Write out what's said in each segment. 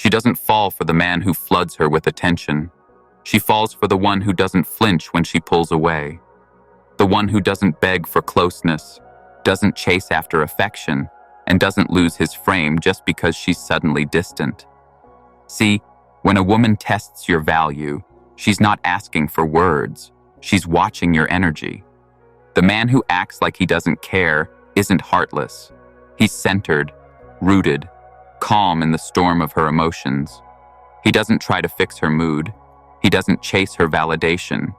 She doesn't fall for the man who floods her with attention. She falls for the one who doesn't flinch when she pulls away. The one who doesn't beg for closeness, doesn't chase after affection, and doesn't lose his frame just because she's suddenly distant. See, when a woman tests your value, she's not asking for words. She's watching your energy. The man who acts like he doesn't care isn't heartless. He's centered, rooted, calm in the storm of her emotions. He doesn't try to fix her mood. He doesn't chase her validation.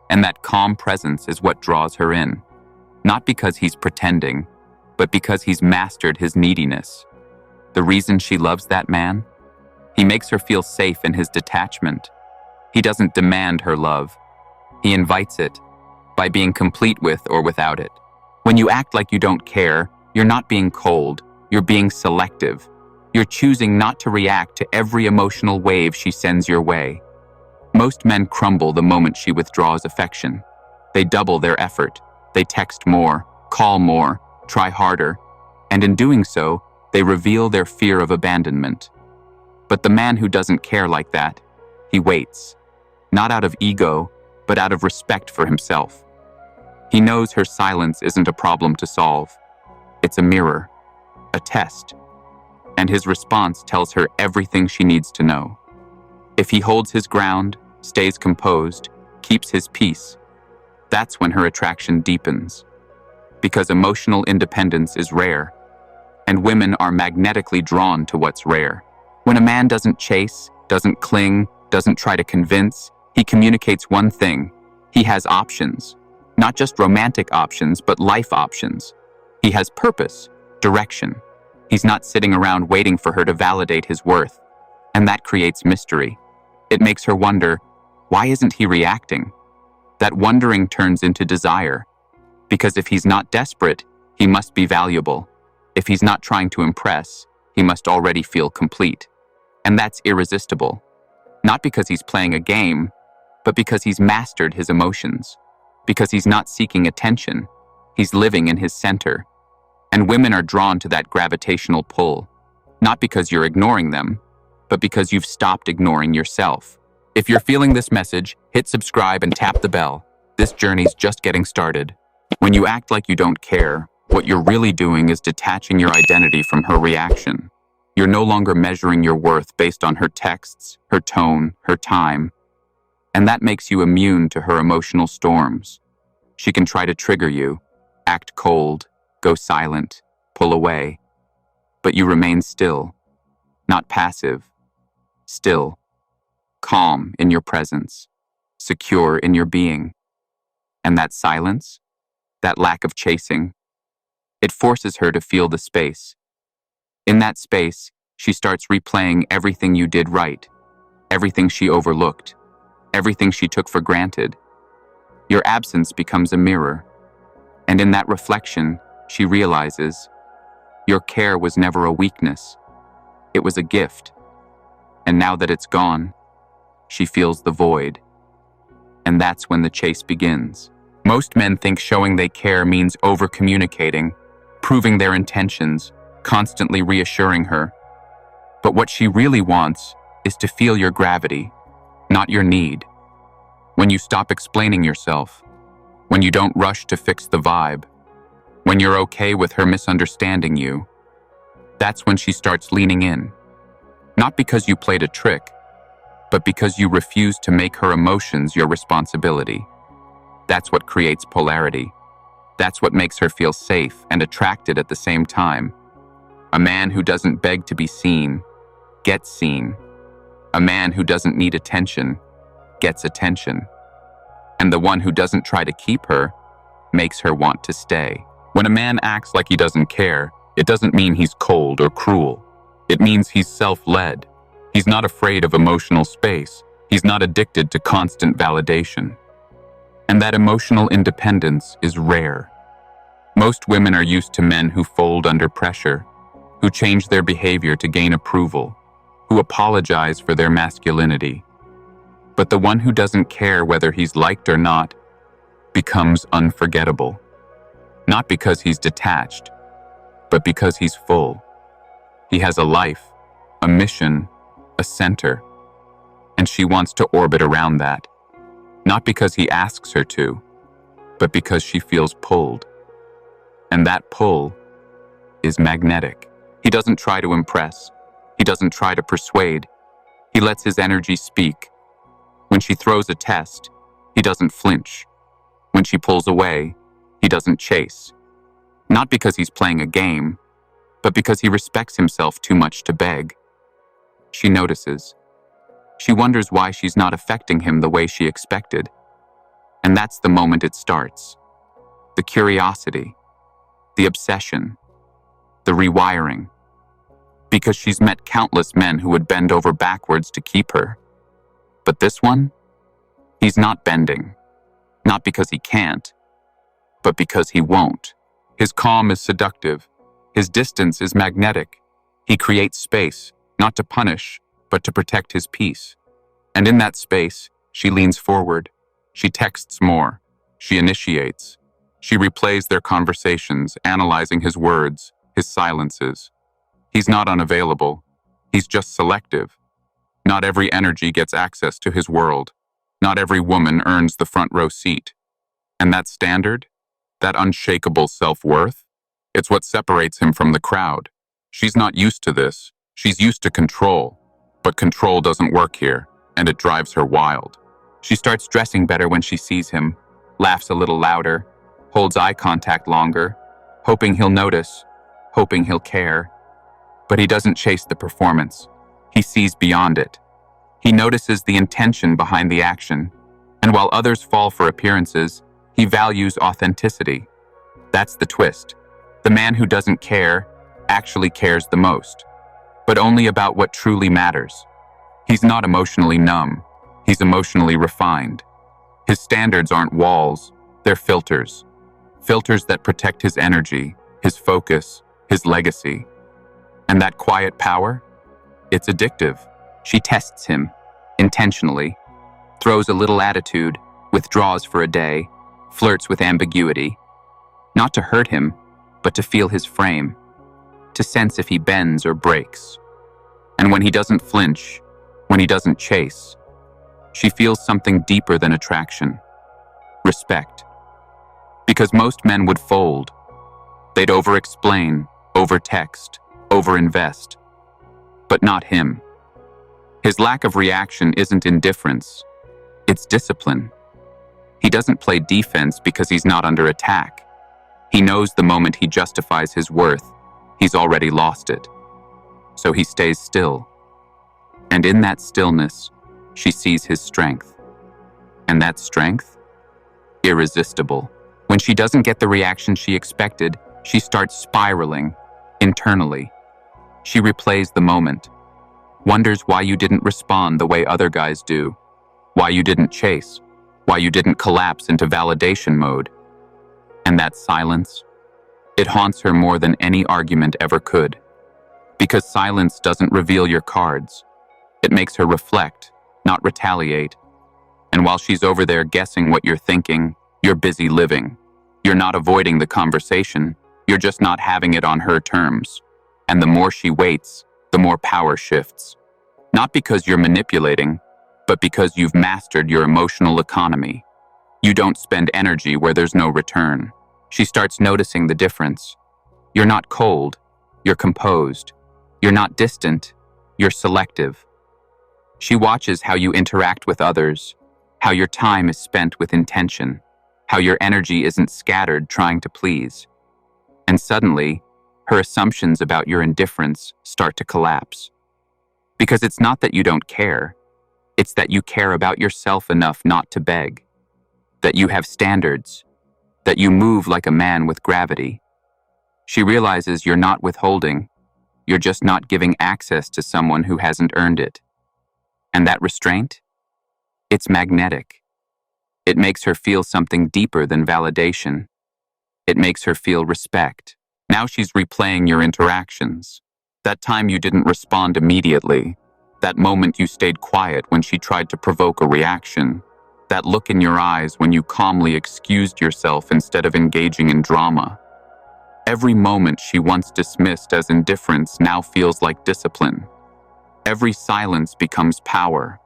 And that calm presence is what draws her in. Not because he's pretending, but because he's mastered his neediness. The reason she loves that man? He makes her feel safe in his detachment. He doesn't demand her love. He invites it, by being complete with or without it. When you act like you don't care, you're not being cold, you're being selective. You're choosing not to react to every emotional wave she sends your way. Most men crumble the moment she withdraws affection. They double their effort. They text more, call more, try harder, and in doing so, they reveal their fear of abandonment. But the man who doesn't care like that, he waits. Not out of ego, but out of respect for himself. He knows her silence isn't a problem to solve. It's a mirror, a test, and his response tells her everything she needs to know. If he holds his ground, stays composed, keeps his peace, that's when her attraction deepens. Because emotional independence is rare, and women are magnetically drawn to what's rare. When a man doesn't chase, doesn't cling, doesn't try to convince, he communicates one thing: he has options. Not just romantic options, but life options. He has purpose, direction. He's not sitting around waiting for her to validate his worth. And that creates mystery. It makes her wonder, why isn't he reacting? That wondering turns into desire. Because if he's not desperate, he must be valuable. If he's not trying to impress, he must already feel complete. And that's irresistible. Not because he's playing a game, but because he's mastered his emotions. Because he's not seeking attention, he's living in his center. And women are drawn to that gravitational pull, not because you're ignoring them, but because you've stopped ignoring yourself. If you're feeling this message, hit subscribe and tap the bell. This journey's just getting started. When you act like you don't care, what you're really doing is detaching your identity from her reaction. You're no longer measuring your worth based on her texts, her tone, her time. And that makes you immune to her emotional storms. She can try to trigger you, act cold, go silent, pull away. But you remain still, not passive, still, calm in your presence, secure in your being. And that silence, that lack of chasing, it forces her to feel the space. In that space, she starts replaying everything you did right, everything she overlooked, everything she took for granted. Your absence becomes a mirror, and in that reflection, she realizes your care was never a weakness. It was a gift. And now that it's gone, she feels the void. And that's when the chase begins. Most men think showing they care means over-communicating, proving their intentions, constantly reassuring her. But what she really wants is to feel your gravity, not your need. When you stop explaining yourself, when you don't rush to fix the vibe, when you're okay with her misunderstanding you, that's when she starts leaning in. Not because you played a trick, but because you refuse to make her emotions your responsibility. That's what creates polarity. That's what makes her feel safe and attracted at the same time. A man who doesn't beg to be seen, gets seen. A man who doesn't need attention, gets attention. And the one who doesn't try to keep her, makes her want to stay. When a man acts like he doesn't care, it doesn't mean he's cold or cruel. It means he's self-led. He's not afraid of emotional space. He's not addicted to constant validation. And that emotional independence is rare. Most women are used to men who fold under pressure, who change their behavior to gain approval, who apologize for their masculinity. But the one who doesn't care whether he's liked or not becomes unforgettable. Not because he's detached, but because he's full. He has a life, a mission, a center, and she wants to orbit around that, not because he asks her to, but because she feels pulled. And that pull is magnetic. He doesn't try to impress. He doesn't try to persuade. He lets his energy speak. When she throws a test, he doesn't flinch. When she pulls away, he doesn't chase. Not because he's playing a game, but because he respects himself too much to beg. She notices. She wonders why she's not affecting him the way she expected. And that's the moment it starts. The curiosity, the obsession, the rewiring. Because she's met countless men who would bend over backwards to keep her. But this one? He's not bending. Not because he can't, but because he won't. His calm is seductive. His distance is magnetic. He creates space, not to punish, but to protect his peace. And in that space, she leans forward. She texts more. She initiates. She replays their conversations, analyzing his words, his silences. He's not unavailable. He's just selective. Not every energy gets access to his world. Not every woman earns the front row seat. And that standard, that unshakable self-worth, it's what separates him from the crowd. She's not used to this. She's used to control. But control doesn't work here, and it drives her wild. She starts dressing better when she sees him, laughs a little louder, holds eye contact longer, hoping he'll notice, hoping he'll care. But he doesn't chase the performance. He sees beyond it. He notices the intention behind the action, and while others fall for appearances, he values authenticity. That's the twist. The man who doesn't care actually cares the most, but only about what truly matters. He's not emotionally numb. He's emotionally refined. His standards aren't walls, they're filters. Filters that protect his energy, his focus, his legacy. And that quiet power? It's addictive. She tests him, intentionally, throws a little attitude, withdraws for a day, flirts with ambiguity. Not to hurt him, but to feel his frame, to sense if he bends or breaks. And when he doesn't flinch, when he doesn't chase, she feels something deeper than attraction. Respect. Because most men would fold. They'd over-explain, over-text, over-invest. But not him. His lack of reaction isn't indifference. It's discipline. He doesn't play defense because he's not under attack. He knows the moment he justifies his worth, he's already lost it. So he stays still. And in that stillness, she sees his strength. And that strength? Irresistible. When she doesn't get the reaction she expected, she starts spiraling, internally. She replays the moment, wonders why you didn't respond the way other guys do, why you didn't chase, why you didn't collapse into validation mode. And that silence, it haunts her more than any argument ever could. Because silence doesn't reveal your cards. It makes her reflect, not retaliate. And while she's over there guessing what you're thinking, you're busy living. You're not avoiding the conversation, you're just not having it on her terms. And the more she waits, the more power shifts. Not because you're manipulating, but because you've mastered your emotional economy. You don't spend energy where there's no return. She starts noticing the difference. You're not cold, you're composed. You're not distant, you're selective. She watches how you interact with others, how your time is spent with intention, how your energy isn't scattered trying to please. And suddenly, her assumptions about your indifference start to collapse. Because it's not that you don't care, it's that you care about yourself enough not to beg, that you have standards, that you move like a man with gravity. She realizes you're not withholding, you're just not giving access to someone who hasn't earned it. And that restraint? It's magnetic. It makes her feel something deeper than validation. It makes her feel respect. Now she's replaying your interactions. That time you didn't respond immediately. That moment you stayed quiet when she tried to provoke a reaction. That look in your eyes when you calmly excused yourself instead of engaging in drama. Every moment she once dismissed as indifference now feels like discipline. Every silence becomes power.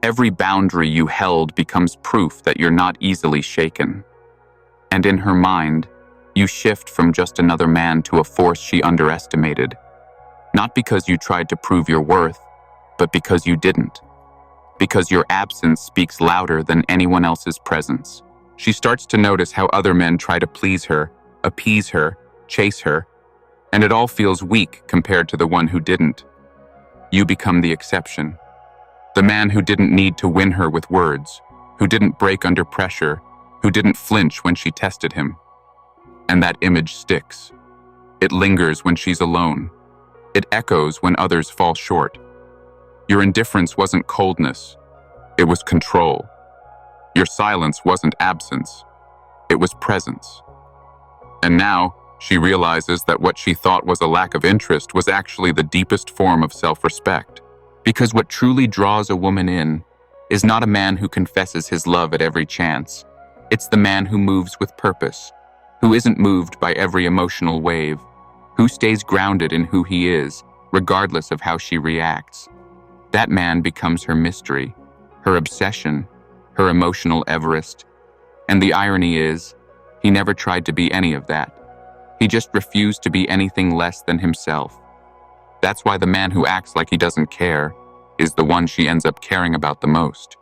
Every boundary you held becomes proof that you're not easily shaken. And in her mind, you shift from just another man to a force she underestimated. Not because you tried to prove your worth, but because you didn't. Because your absence speaks louder than anyone else's presence. She starts to notice how other men try to please her, appease her, chase her, and it all feels weak compared to the one who didn't. You become the exception. The man who didn't need to win her with words, who didn't break under pressure, who didn't flinch when she tested him. And that image sticks. It lingers when she's alone. It echoes when others fall short. Your indifference wasn't coldness. It was control. Your silence wasn't absence. It was presence. And now, she realizes that what she thought was a lack of interest was actually the deepest form of self-respect. Because what truly draws a woman in is not a man who confesses his love at every chance. It's the man who moves with purpose, who isn't moved by every emotional wave, who stays grounded in who he is, regardless of how she reacts. That man becomes her mystery, her obsession, her emotional Everest. And the irony is, he never tried to be any of that. He just refused to be anything less than himself. That's why the man who acts like he doesn't care is the one she ends up caring about the most.